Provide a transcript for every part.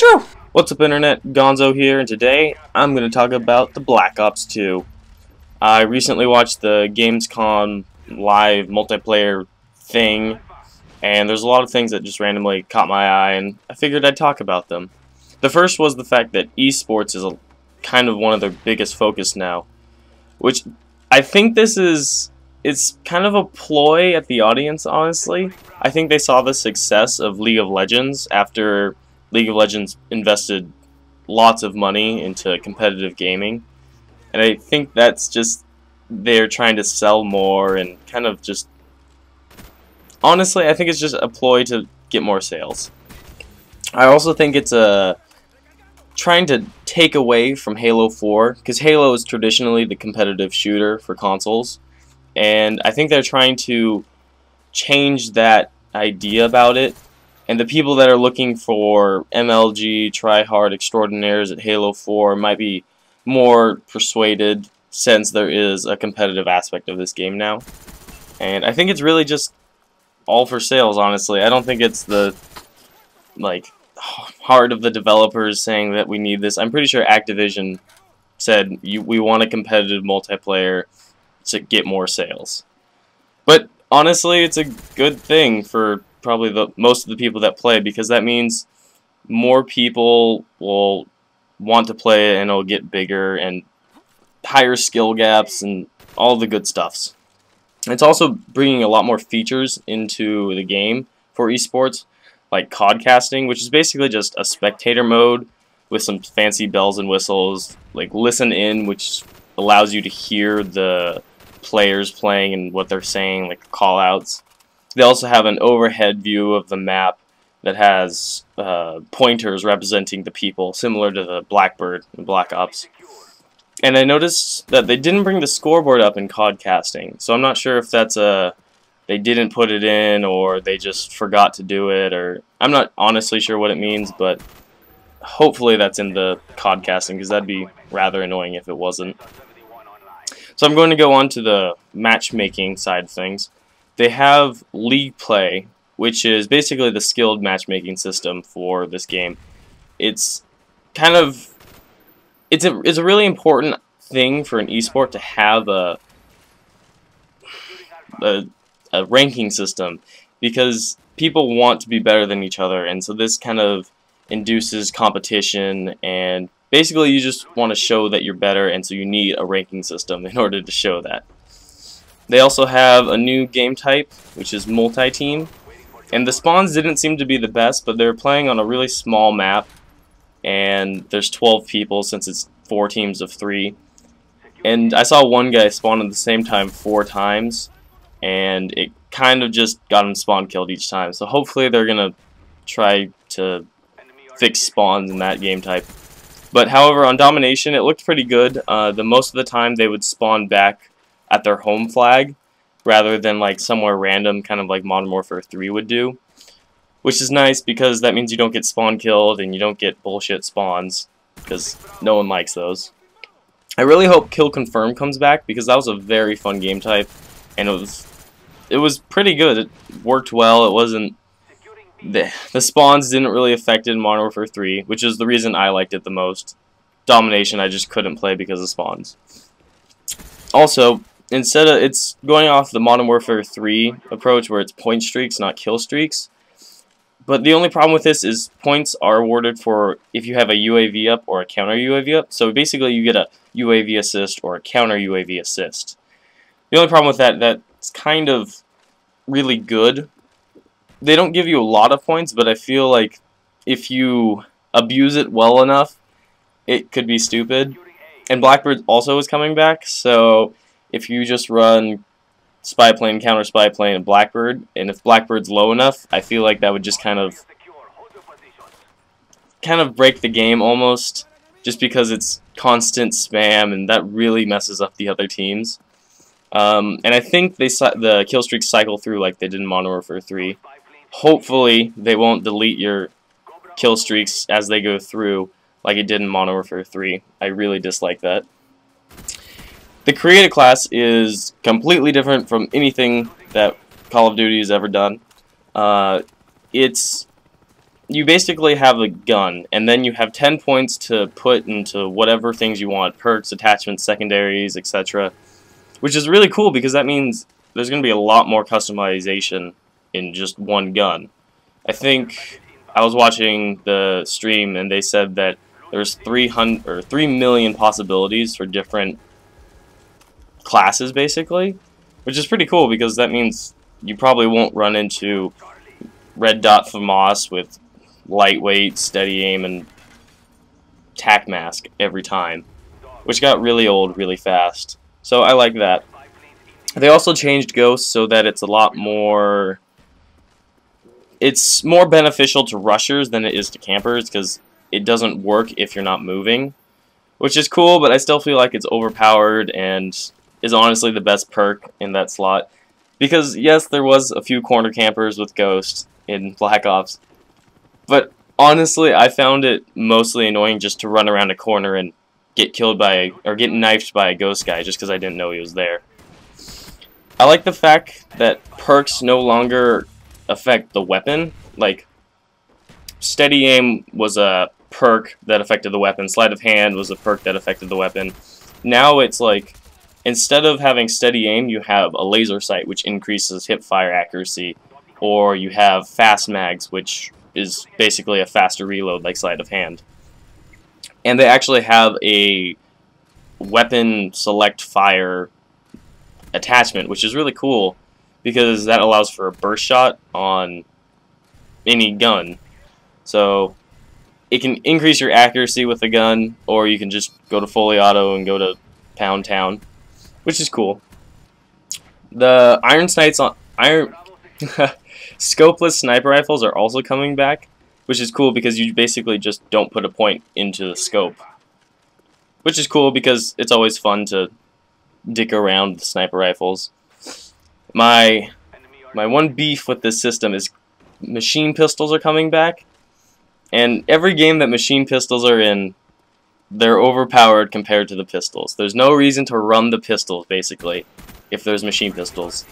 intro! What's up, Internet? Gonzo here, and today I'm going to talk about the Black Ops 2. I recently watched the gamescon live multiplayer thing, and there's a lot of things that just randomly caught my eye, and I figured I'd talk about them. The first was the fact that esports is kind of one of their biggest focus now, which I think it's kind of a ploy at the audience, honestly. I think they saw the success of League of Legends after League of Legends invested lots of money into competitive gaming. And I think that's just, they're trying to sell more and kind of just, honestly, I think it's just a ploy to get more sales. I also think it's trying to take away from Halo 4, because Halo is traditionally the competitive shooter for consoles. And I think they're trying to change that idea about it. And the people that are looking for MLG, try-hard extraordinaires at Halo 4 might be more persuaded since there is a competitive aspect of this game now. And I think it's really just all for sales, honestly. I don't think it's the heart of the developers saying that we need this. I'm pretty sure Activision said we want a competitive multiplayer to get more sales. But honestly, it's a good thing for probably most of the people that play, because that means more people will want to play it and it'll get bigger and higher skill gaps and all the good stuffs. It's also bringing a lot more features into the game for esports, like codcasting, which is basically just a spectator mode with some fancy bells and whistles, like listen in, which allows you to hear the players playing and what they're saying, like call-outs. They also have an overhead view of the map that has pointers representing the people, similar to the Blackbird in Black Ops. And I noticed that they didn't bring the scoreboard up in codcasting, so I'm not sure if that's they didn't put it in or they just forgot to do it, or I'm not honestly sure what it means, but hopefully that's in the codcasting, because that'd be rather annoying if it wasn't. So I'm going to go on to the matchmaking side of things. They have League Play, which is basically the skilled matchmaking system for this game. It's kind of it's a really important thing for an esport to have a ranking system, because people want to be better than each other, and so this kind of induces competition, and basically you just want to show that you're better, and so you need a ranking system in order to show that. They also have a new game type, which is multi-team, and the spawns didn't seem to be the best, but they're playing on a really small map, and there's 12 people since it's 4 teams of 3. And I saw one guy spawn at the same time 4 times, and it kind of just got him spawn killed each time. So hopefully they're gonna try to fix spawns in that game type. But however, on domination, it looked pretty good. The most of the time they would spawn back at their home flag rather than like somewhere random, kind of like Modern Warfare 3 would do, which is nice because that means you don't get spawn killed and you don't get bullshit spawns, because no one likes those. I really hope Kill Confirm comes back, because that was a very fun game type, and it was pretty good. It worked well. It wasn't the spawns didn't really affect it in Modern Warfare 3, which is the reason I liked it the most. Domination I just couldn't play because of spawns. Also, instead of it's going off the Modern Warfare 3 approach where it's point streaks, not kill streaks. But the only problem with this is points are awarded for if you have a UAV up or a counter UAV up. So basically you get a UAV assist or a counter UAV assist. The only problem with that's kind of really good. They don't give you a lot of points, but I feel like if you abuse it well enough, it could be stupid. And Blackbird also is coming back, so if you just run spy plane, counter spy plane, and Blackbird, and if Blackbird's low enough, I feel like that would just kind of break the game almost, just because it's constant spam, and that really messes up the other teams. And I think the kill streaks cycle through like they did in Modern Warfare 3. Hopefully they won't delete your kill streaks as they go through like it did in Modern Warfare 3. I really dislike that. The creative class is completely different from anything that Call of Duty has ever done. It's you basically have a gun, and then you have 10 points to put into whatever things you want, perks, attachments, secondaries, etc. Which is really cool because that means there's going to be a lot more customization in just one gun. I think I was watching the stream and they said that there's 3 million possibilities for different classes basically, which is pretty cool because that means you probably won't run into Red Dot FAMAS with lightweight, steady aim, and tac mask every time, which got really old really fast. So I like that. They also changed Ghost so that it's a lot more... It's more beneficial to rushers than it is to campers because it doesn't work if you're not moving, which is cool, but I still feel like it's overpowered and is honestly the best perk in that slot. Because yes, there was a few corner campers with Ghost in Black Ops, but honestly, I found it mostly annoying just to run around a corner and get killed by, or get knifed by a Ghost guy just because I didn't know he was there. I like the fact that perks no longer affect the weapon. Like, steady aim was a perk that affected the weapon, sleight of hand was a perk that affected the weapon. Now it's like, instead of having steady aim, you have a laser sight, which increases hip fire accuracy, or you have fast mags, which is basically a faster reload like sleight of hand. And they actually have a weapon select fire attachment, which is really cool because that allows for a burst shot on any gun. So it can increase your accuracy with the gun, or you can just go to fully auto and go to Pound Town, which is cool. The Iron Sights on Scopeless sniper rifles are also coming back, which is cool because you basically just don't put a point into the scope. Which is cool because it's always fun to dick around with sniper rifles. My one beef with this system is machine pistols are coming back, and every game that machine pistols are in, they're overpowered compared to the pistols. There's no reason to run the pistols, basically, if there's machine pistols.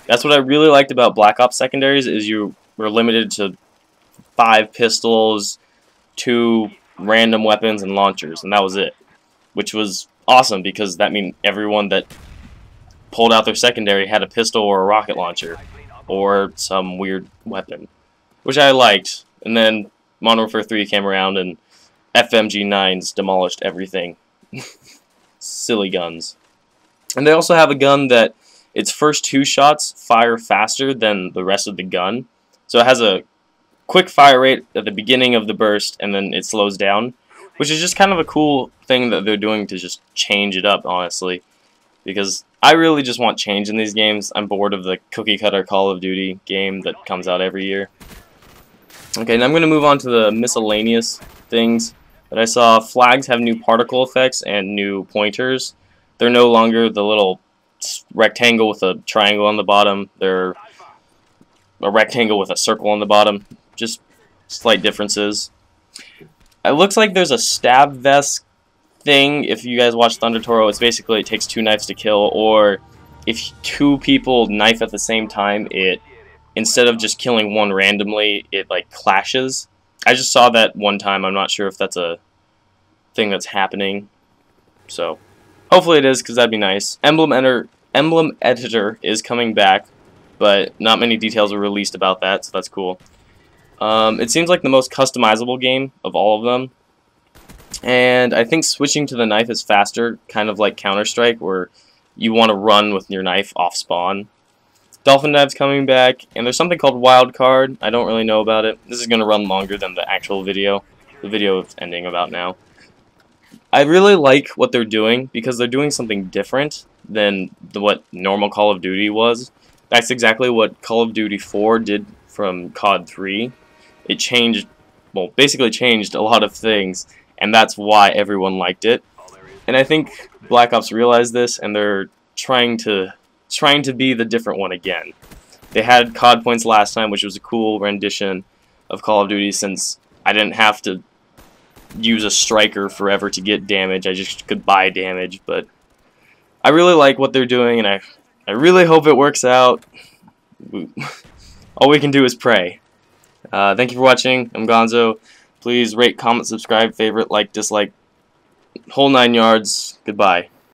That's what I really liked about Black Ops secondaries, is you were limited to 5 pistols, 2 random weapons, and launchers, and that was it. Which was awesome, because that meant everyone that pulled out their secondary had a pistol or a rocket launcher, or some weird weapon, which I liked. And then Modern Warfare 3 came around, and FMG9s demolished everything. Silly guns. And they also have a gun that its first 2 shots fire faster than the rest of the gun. So it has a quick fire rate at the beginning of the burst, and then it slows down, which is just kind of a cool thing that they're doing to just change it up, honestly. Because I really just want change in these games. I'm bored of the cookie-cutter Call of Duty game that comes out every year. Okay, now I'm going to move on to the miscellaneous things that I saw. Flags have new particle effects and new pointers. They're no longer the little rectangle with a triangle on the bottom. They're a rectangle with a circle on the bottom. Just slight differences. It looks like there's a stab vest thing. If you guys watch Thunder Toro, it's basically it takes 2 knives to kill, or if 2 people knife at the same time, it, instead of just killing one randomly, it like clashes. I just saw that one time. I'm not sure if that's a thing that's happening. So hopefully it is, because that'd be nice. Emblem Editor is coming back, but not many details were released about that, so that's cool. It seems like the most customizable game of all of them. And I think switching to the knife is faster, kind of like Counter-Strike, where you want to run with your knife off spawn. Dolphin Dive's coming back, and there's something called Wild Card. I don't really know about it. This is going to run longer than the actual video. The video is ending about now. I really like what they're doing, because they're doing something different than what normal Call of Duty was. That's exactly what Call of Duty 4 did from COD 3. It changed, well, basically changed a lot of things, and that's why everyone liked it. And I think Black Ops realized this, and they're trying to be the different one again. They had COD points last time, which was a cool rendition of Call of Duty, since I didn't have to use a striker forever to get damage. I just could buy damage, but I really like what they're doing, and I really hope it works out. All we can do is pray. Thank you for watching. I'm Gonzo. Please rate, comment, subscribe, favorite, like, dislike, whole 9 yards. Goodbye.